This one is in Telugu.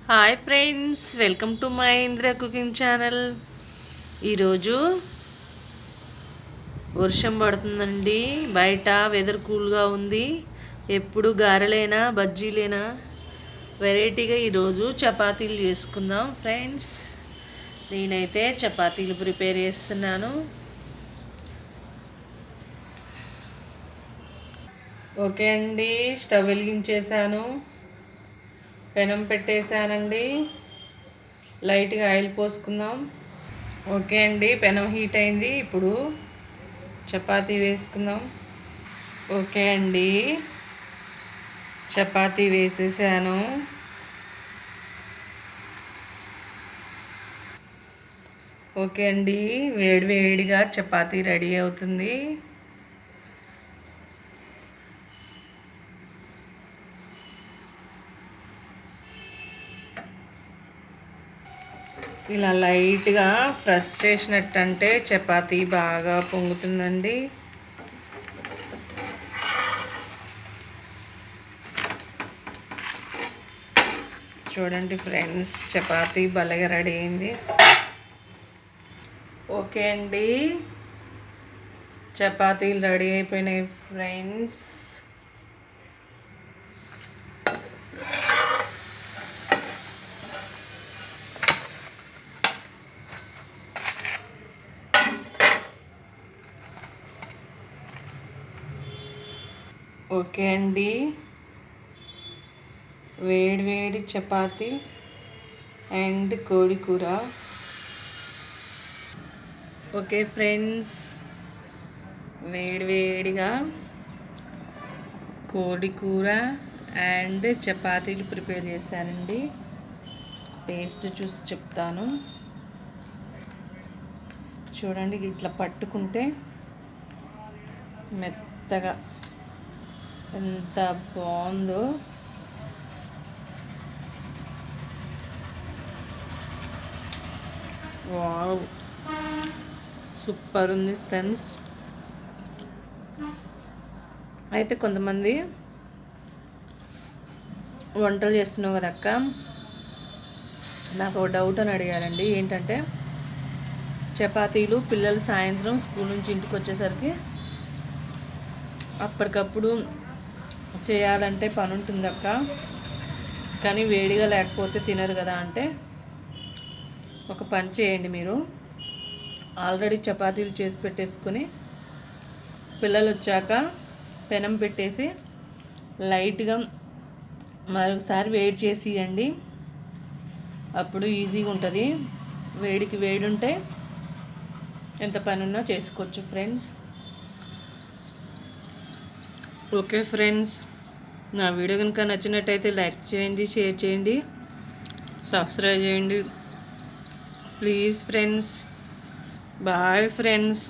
Hi friends, welcome to my Indra cooking channel. ఈరోజు వర్షం పడుతుందండి. బయట వెదర్ కూల్గా ఉంది. ఎప్పుడు గారెలేనా బజ్జీలేనా వెరైటీగా ఈరోజు చపాతీలు చేసుకుందాం ఫ్రెండ్స్. నేనైతే చపాతీలు ప్రిపేర్ చేస్తున్నాను. ఓకే అండి, స్టవ్ వెలిగించేసాను, పెనం పెట్టేశానండి. లైట్గా ఆయిల్ పోసుకుందాం. ఓకే అండి, పెనం హీట్ అయింది. ఇప్పుడు చపాతీ వేసుకుందాం. ఓకే అండి, చపాతీ వేసేసాను. ఓకే అండి, వేడివేడిగా చపాతీ రెడీ అవుతుంది. ఇలా లైట్గా ఫ్రెష్ చేసినట్టు అంటే చపాతీ బాగా పొంగుతుందండి. చూడండి ఫ్రెండ్స్, చపాతీ భలేగా రెడీ అయింది. ఓకే అండి, చపాతీలు రెడీ అయిపోయినాయి ఫ్రెండ్స్. ఓకే అండి, వేడి చపాతీ అండ్ కోడి కూర. ఓకే ఫ్రెండ్స్, వేడిగా కోడి కూర అండ్ చపాతీలు ప్రిపేర్ చేశానండి. టేస్ట్ చూసి చెప్తాను. చూడండి, ఇట్లా పట్టుకుంటే మెత్తగా ఎంత బాగుందో. వావ్, సూపర్ ఉంది ఫ్రెండ్స్. అయితే కొంతమంది వంటలు చేస్తున్నావు కదా అక్క, నాకు ఒక డౌట్ అని అడిగారండి. ఏంటంటే, చపాతీలు పిల్లలు సాయంత్రం స్కూల్ నుంచి ఇంటికి వచ్చేసరికి అప్పటికప్పుడు చేయాలంటే పని ఉంటుంది అక్క, కానీ వేడిగా లేకపోతే తినరు కదా అంటే, ఒక పని చేయండి. మీరు ఆల్రెడీ చపాతీలు చేసి పెట్టేసుకొని పిల్లలు వచ్చాక పెనం పెట్టేసి లైట్గా మరొకసారి వేడి చేసి ఇవ్వండి. అప్పుడు ఈజీగా ఉంటుంది. వేడికి వేడి ఉంటే ఎంత పని ఉన్నా చేసుకోవచ్చు ఫ్రెండ్స్. ఓకే ఫ్రెండ్స్, నా వీడియో కనుక నచ్చినట్టయితే లైక్ చేయండి, షేర్ చేయండి, సబ్స్క్రైబ్ చేయండి ప్లీజ్ ఫ్రెండ్స్. Bye friends.